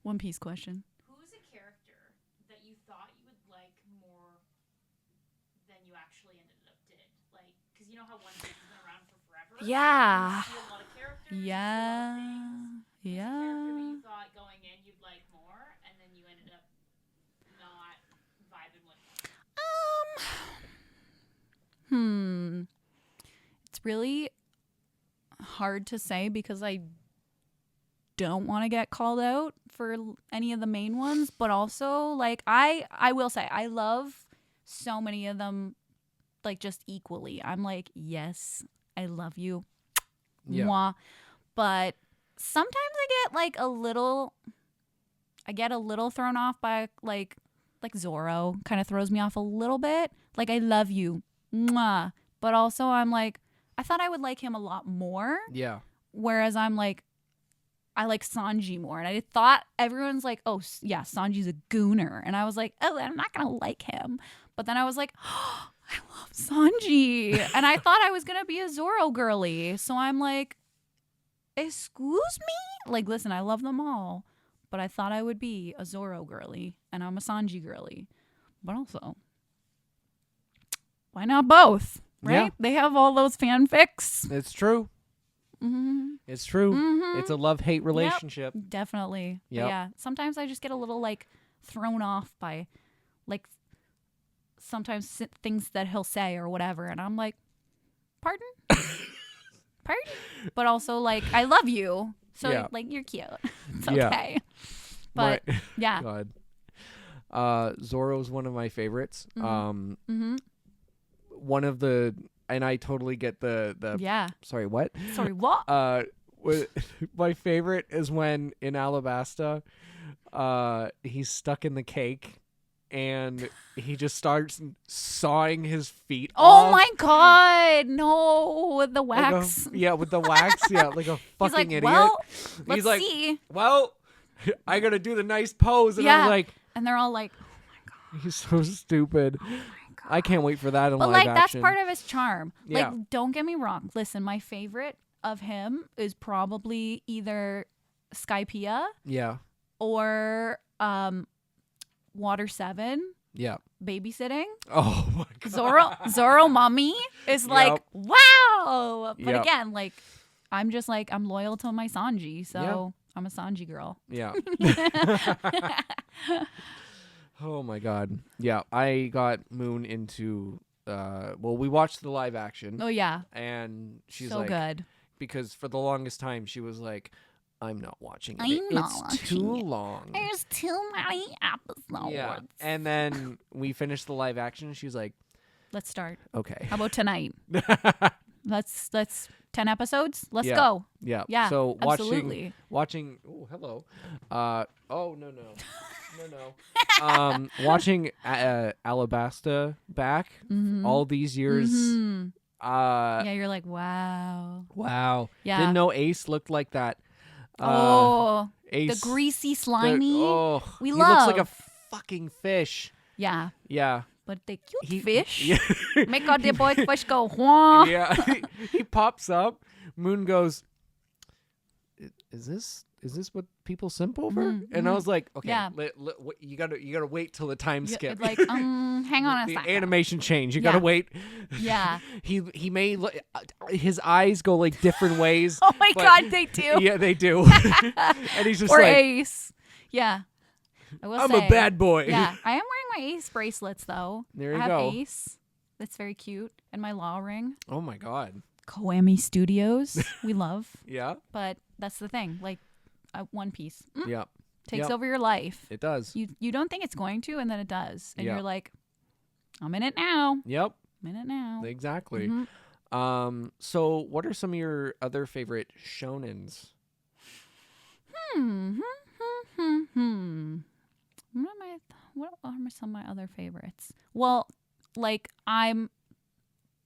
One Piece question. Who's a character that you thought you would like more than you actually ended up did? Like, because you know how One Piece has been around for forever? Yeah. You see a lot of characters. You see a lot of Yeah. things. Character that Yeah. you thought going in you'd like more, and then you ended up not vibing with them. It's really hard to say because I don't want to get called out for any of the main ones, but also like I will say I love so many of them like just equally. I'm like, yes, I love you. Yeah. Mwah. But sometimes I get a little thrown off by like Zoro kind of throws me off a little bit. Like, I love you. Mwah. But also I'm like, I thought I would like him a lot more. Yeah. Whereas I'm like, I like Sanji more. And I thought everyone's like, oh, yeah, Sanji's a gooner. And I was like, oh, I'm not going to like him. But then I was like, oh, I love Sanji. And I thought I was going to be a Zoro girly. So I'm like, excuse me? Like, listen, I love them all. But I thought I would be a Zoro girly. And I'm a Sanji girly. But also, why not both? Right? Yeah. They have all those fanfics. It's true. It's true. It's a love-hate relationship. Definitely. But Yep. yeah. Sometimes I just get a little like thrown off by like sometimes things that he'll say or whatever. And I'm like, pardon? party, but also like I love you, so Yeah. like you're cute. It's Yeah. okay. But yeah. God. Zorro's one of my favorites. Mm-hmm. One of the, and I totally get the Yeah. sorry, what? Sorry, what? My favorite is when in Alabasta, he's stuck in the cake and he just starts sawing his feet Oh off. my god, no, with the Like wax. with the wax. Yeah, like a fucking He's like, idiot. well, let's He's like, see. well, I gotta do the nice pose. And Yeah. I'm like, And they're all like, he's so stupid. I can't wait for that in but live like action. that's part of his charm. Yeah. Like, don't get me wrong. Listen, my favorite of him is probably either Skypea Yeah, or Water 7 yeah. babysitting. Oh my god. Zorro mommy is like, Yep. wow. But Yep. again, like I'm just like I'm loyal to my Sanji, so I'm a Sanji girl. Yeah. Oh my god. Yeah, I got Moon into well, we watched the live action Oh yeah. and she's So like, good. because for the longest time she was like, I'm not watching it. I'm not It's too watching it. long. There's too many episodes. Yeah. And then we finished the live action and she's like, Let's start. okay. How about tonight? Let's 10 episodes. Let's Yeah. go. Yeah. Yeah. So absolutely. watching oh, hello. Oh no. Watching Alabasta back all these years. Mhm. Uh Yeah, you're like, wow. wow. Yeah. Didn't know Ace looked like that. Oh, Ace the greasy, the- slimy. he we looks like a love. fucking fish. Yeah, Yeah. but the cute He fish Yeah. make all the boy fish go, wah. Yeah. He pops up. Moon goes, Is this what people simp over? Mhm, And I was like, okay, Yeah. you gotta wait till the time skip. Like, hang on a the second. animation change. You Yeah. gotta wait. Yeah. He may his eyes go like different ways. Oh my but- God, they do. Yeah, they do. And he's just Or like, Ace. Yeah. I will I'm say, a bad boy. Yeah, I am wearing my Ace bracelets though. There you I have go. Ace. That's very cute, and my law ring. Oh my god. Koami Studios, we love. Yeah. But that's the thing, like One Piece Yeah. takes Yep. over your life. It does. You don't think it's going to, and then it does, and Yeah. you're like, I'm in it now. Yep. I'm in it now. Exactly. Mhm. So what are some of your other favorite shonens? What are some of my other favorites? Well, like I'm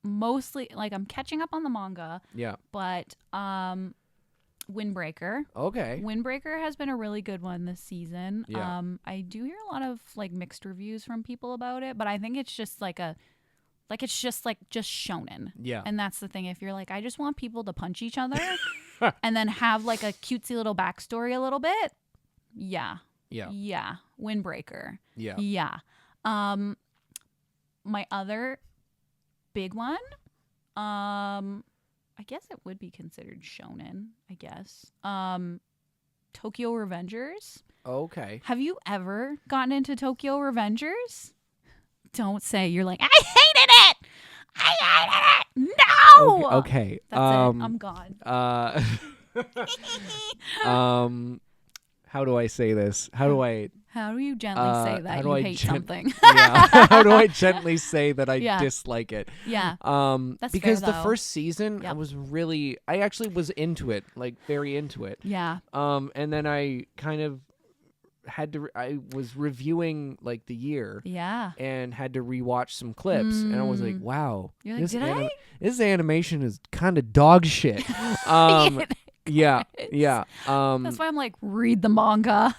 mostly like I'm catching up on the manga, Yeah. but Windbreaker. Okay. Windbreaker has been a really good one this season. Yeah. I do hear a lot of like mixed reviews from people about it, but I think it's just just shonen. Yeah. And that's the thing. If you're like, I just want people to punch each other and then have like a cutesy little backstory a little bit. Yeah. Yeah. Yeah. Windbreaker. Yeah. Yeah. My other big one, I guess it would be considered shonen, I guess. Tokyo Revengers. Okay. Have you ever gotten into Tokyo Revengers? Don't say you're like, I hated it. I hated it. No. Okay. That's it. I'm gone. How do I say this? How do I How do you gently say how that do you I hate gen- something? yeah. How do I gently say that I Yeah. dislike it? Yeah. That's Because fair, the though. first season Yep. I actually was into it, like very into it. Yeah. And then I kind of I was reviewing like the year Yeah. and had to rewatch some clips and I was like, wow, You're like, did I? this animation is kind of dog shit. Yeah. Yeah. That's why I'm like, read the manga.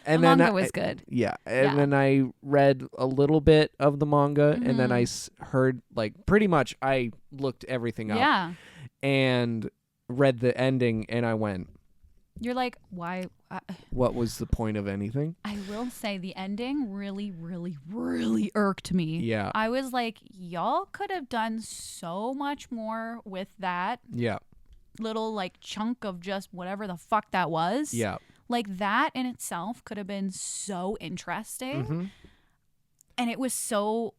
and the then manga was good. Yeah, and Yeah. then I read a little bit of the manga, and then I heard like pretty much I looked everything up Yeah. and read the ending, and I went, You're like, why? "What was the point of anything?" I will say the ending really, really, really irked me. Yeah, I was like, y'all could have done so much more with that yeah, little like chunk of just whatever the fuck that was. yeah. Like that in itself could have been so interesting. Mhm. And it was so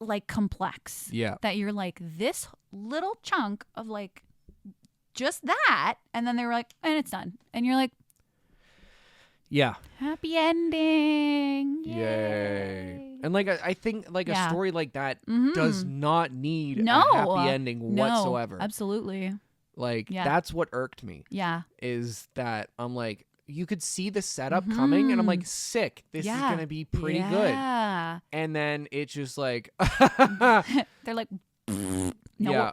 like complex Yeah, that you're like, this little chunk of like just that. And then they were like, and it's done. And you're like, Yeah. happy ending. Yay. And like I think like a story like that does not need No. a happy ending whatsoever. No, absolutely. Like Yeah. that's what irked me. Yeah. Is that I'm like, you could see the setup coming and I'm like, sick. This is gonna be pretty good. Yeah. And then it's just like They're like, no.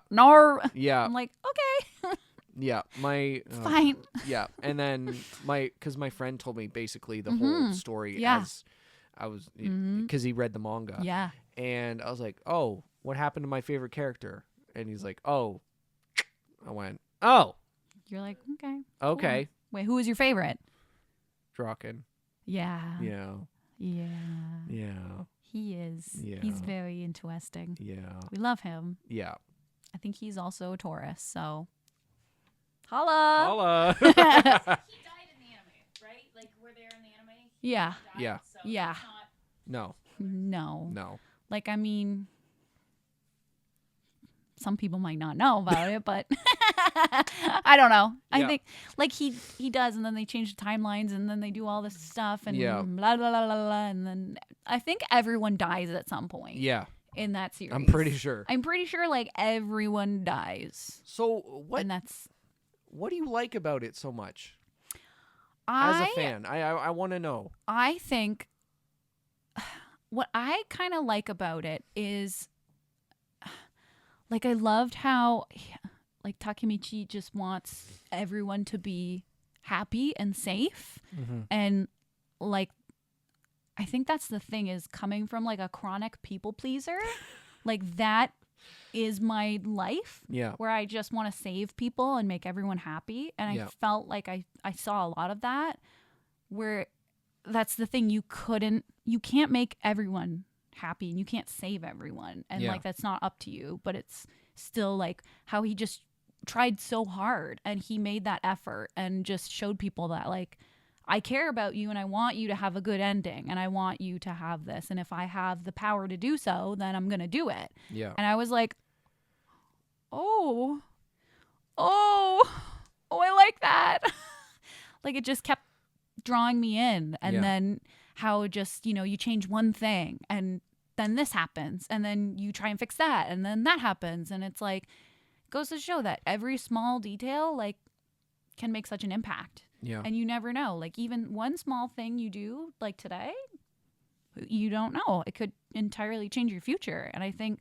Yeah. I'm like, okay. Yeah. My Fine. Yeah. And then because my friend told me basically the whole story as I was because he read the manga. Yeah. And I was like, oh, what happened to my favorite character? And he's like, oh. I went, oh. You're like, okay. Okay. Cool. Wait, who was your favorite? Draken. Yeah. Yeah. Yeah. Yeah. He is. Yeah. He's very interesting. Yeah. We love him. Yeah. I think he's also a Taurus, so holla. Holla. He died in the anime, right? Like, were there in the anime? Yeah. He died, Yeah. So Yeah. it's not... No. No. No. Like, I mean, some people might not know about it, but I don't know. I Yeah. think like he does, and then they change the timelines, and then they do all this stuff, and Yeah. blah blah blah blah blah, and then I think everyone dies at some point. Yeah. In that series, I'm pretty sure. I'm pretty sure like everyone dies, So what and that's what do you like about it so much? As a fan, I want to know. I think what I kind of like about it is like I loved how like Takemichi just wants everyone to be happy and safe. And like I think that's the thing is coming from like a chronic people pleaser. Like that is my life. Yeah. Where I just want to save people and make everyone happy. And I felt like I saw a lot of that where that's the thing you can't make everyone happy and you can't save everyone. And like that's not up to you, but it's still like how he just tried so hard and he made that effort and just showed people that like I care about you and I want you to have a good ending and I want you to have this. And if I have the power to do so, then I'm going to do it. Yeah. And I was like, oh, I like that. Like it just kept drawing me in. And then how just, you change one thing and then this happens and then you try and fix that and then that happens. And it's like, goes to show that every small detail like can make such an impact. Yeah. And you never know. Like even one small thing you do like today, you don't know. It could entirely change your future. And I think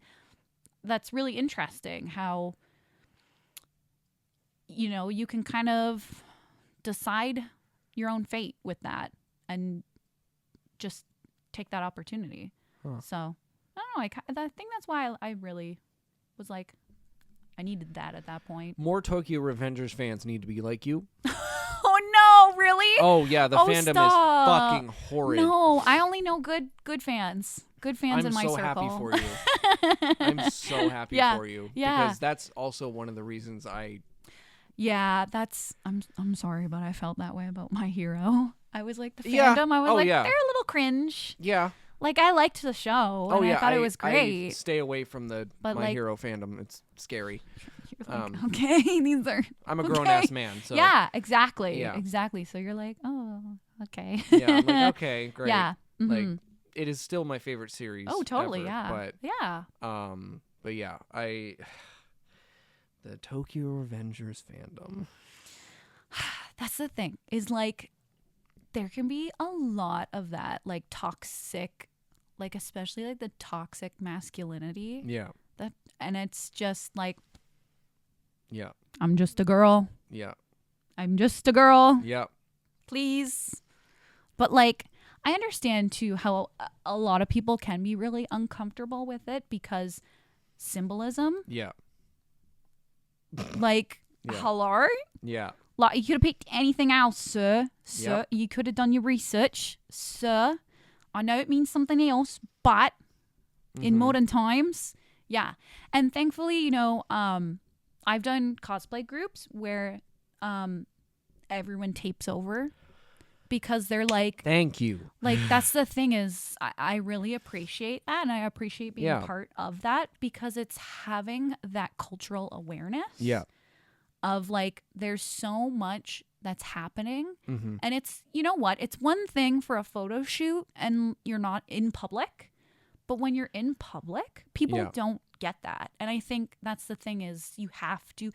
that's really interesting how, you can kind of decide your own fate with that and just take that opportunity. Huh. So I don't know. I think that's why I really was like, I needed that at that point. More Tokyo Revengers fans need to be like you. Oh no, really? Oh yeah, the fandom stop. is fucking horrid. No, I only know good fans. Good fans I'm in my so circle. happy for you. I'm so happy for you. Yeah. Because that's also one of the reasons Yeah, I'm sorry, but I felt that way about My Hero. I was like the fandom. Yeah. I was Yeah. they're a little cringe. Yeah. Like I liked the show and I thought it was great. I stay away from the But, My like- Hero fandom. It's scary. You're like, okay, these are. I'm a okay. grown ass man. So Yeah, exactly. Yeah. Exactly. So you're like, oh, okay. yeah, I'm like, okay, great. Yeah. Like mhm. it is still my favorite series. Oh, totally. ever, Yeah. Yeah. But yeah, the Tokyo Revengers fandom. That's the thing is like there can be a lot of that like toxic, like especially like the toxic masculinity Yeah. and it's just like Yeah. I'm just a girl. Yeah. I'm just a girl. Yeah. Please. But like I understand too how a lot of people can be really uncomfortable with it because symbolism, Yeah. like Yeah. hello? Yeah. Like you could have picked anything else, sir. Sir, Yep. you could have done your research, sir. I know it means something else, but in modern times, yeah. And thankfully, I've done cosplay groups where everyone tapes over because they're like, Thank you. like that's the thing is I really appreciate that and I appreciate being Yeah. part of that because it's having that cultural awareness. Yeah. of like there's so much that's happening. Mm-hmm. And it's, you know what? It's one thing for a photo shoot and you're not in public. But when you're in public, people don't get that. And I think that's the thing is you have to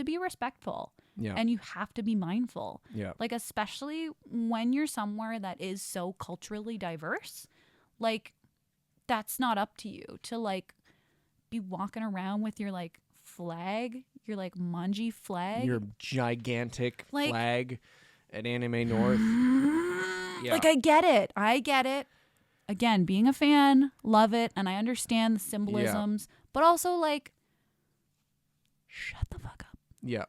be respectful. Yeah. And you have to be mindful. Yeah. Like, especially when you're somewhere that is so culturally diverse, like, that's not up to you to, like, be walking around with your, like, flag, your, like, manji flag. Your gigantic Like- flag at Anime North. Yeah. Like, I get it. Again, being a fan, love it, and I understand the symbolisms, but also, like, shut the fuck up. Yeah.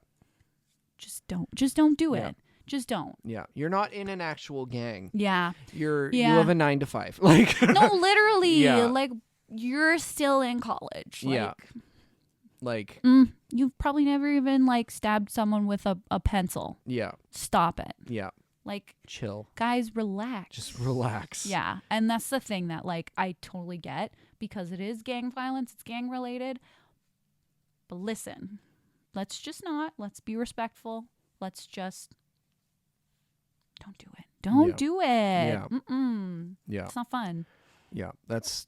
Just don't do Yeah. it. Just don't. Yeah. You're not in an actual gang. Yeah. You Yeah. have a 9 to 5. Like No, literally. Yeah. Like, you're still in college. Like, Yeah. Like you've probably never even, like, stabbed someone with a pencil. yeah. Stop it. Yeah. Like, Chill. guys, relax. Just relax. Yeah. And that's the thing that, like, I totally get because it is gang violence. It's gang related. But listen, let's be respectful. Let's just don't do it. Don't Yeah. do it. Yeah. Mm-mm. Yeah. It's not fun. Yeah. That's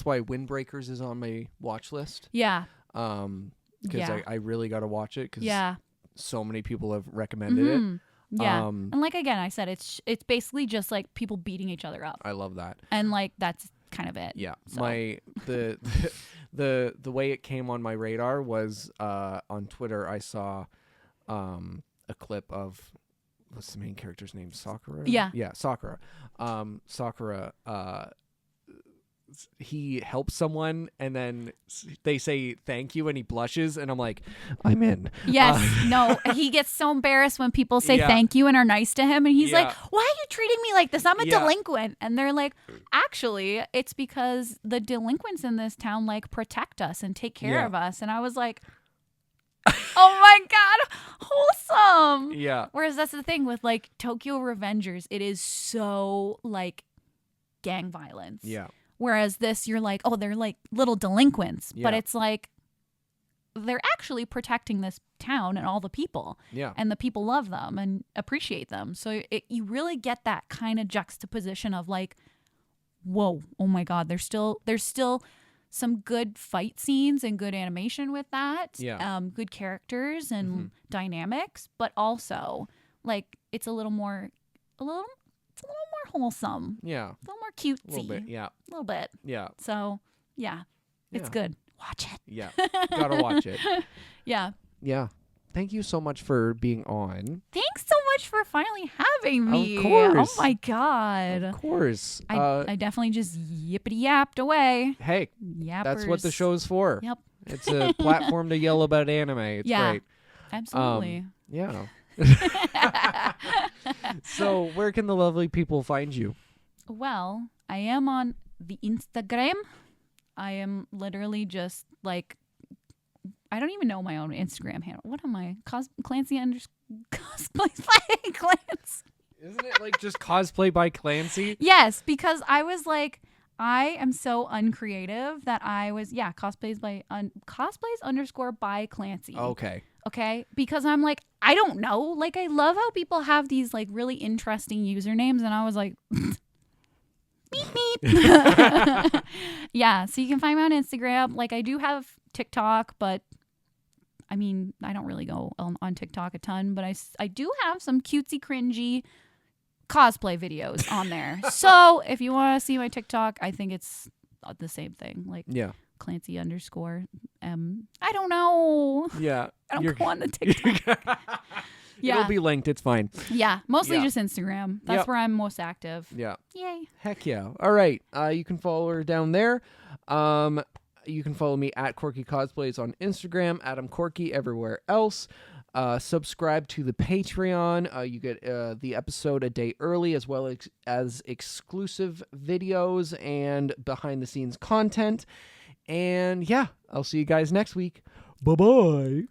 why Windbreakers is on my watch list. Yeah. Because Yeah. I really got to watch it because Yeah. so many people have recommended it. Mhm. Yeah. Um, And like, again, I said, it's basically just like people beating each other up. I love that. And like, that's kind of it. Yeah. So. The way it came on my radar was on Twitter. I saw a clip of what's the main character's name? Sakura? Yeah. Yeah, Sakura. Sakura he helps someone and then they say thank you and he blushes and I'm like, I'm in. Yes. No, he gets so embarrassed when people say Yeah. thank you and are nice to him. And he's Yeah. like, why are you treating me like this? I'm a Yeah. delinquent. And they're like, actually, it's because the delinquents in this town, like, protect us and take care Yeah. of us. And I was like, oh my God, wholesome. Yeah. Whereas that's the thing with, like, Tokyo Revengers, it is so, like, gang violence. Yeah. Whereas this, you're like, oh, they're like little delinquents. But Yeah. it's like, they're actually protecting this town and all the people. Yeah. And the people love them and appreciate them. So you really get that kind of juxtaposition of like, whoa, oh my God, there's still some good fight scenes and good animation with that. Yeah. Good characters and Mhm. dynamics, but also like it's a little more wholesome. Yeah. A little more cutesy. A little bit. Yeah. A little bit. Yeah. So yeah, it's Yeah. good. Watch it. Yeah. Gotta watch it. Yeah. Yeah. Thank you so much for being on. Thanks so much for finally having me. course. Oh my God. Of course. I definitely just yippity yapped away. Hey, Yappers. that's what the show's for. Yep. It's a platform to yell about anime. It's Yeah. great. Absolutely. Yeah. So, where can the lovely people find you? Well, I am on the Instagram. I am literally just like, I don't even know my own Instagram handle. What am I? Clancy Cosplay by Clancy. Isn't it like just Cosplay by Clancy? Yes, because I was like, I am so uncreative that I was, cosplays _ by Clancy. Okay. Okay. Because I'm like, I don't know. Like, I love how people have these like really interesting usernames. And I was like, beep, beep. Yeah. So you can find me on Instagram. Like, I do have TikTok, but I mean, I don't really go on TikTok a ton, but I do have some cutesy, cringy cosplay videos on there. So if you want to see my TikTok, I think it's the same thing. Like Yeah. Clancy _ I don't know. Yeah. I don't go on the TikTok. Yeah. It'll be linked. It's fine. Yeah. Mostly Yeah. just Instagram. That's Yep. where I'm most active. Yeah. Yay. Heck yeah. All right. You can follow her down there. You can follow me at Corky Cosplays on Instagram, Adam Corky everywhere else. Subscribe to the Patreon. You get the episode a day early, as well as exclusive videos and behind the scenes content. And yeah, I'll see you guys next week. Bye-bye.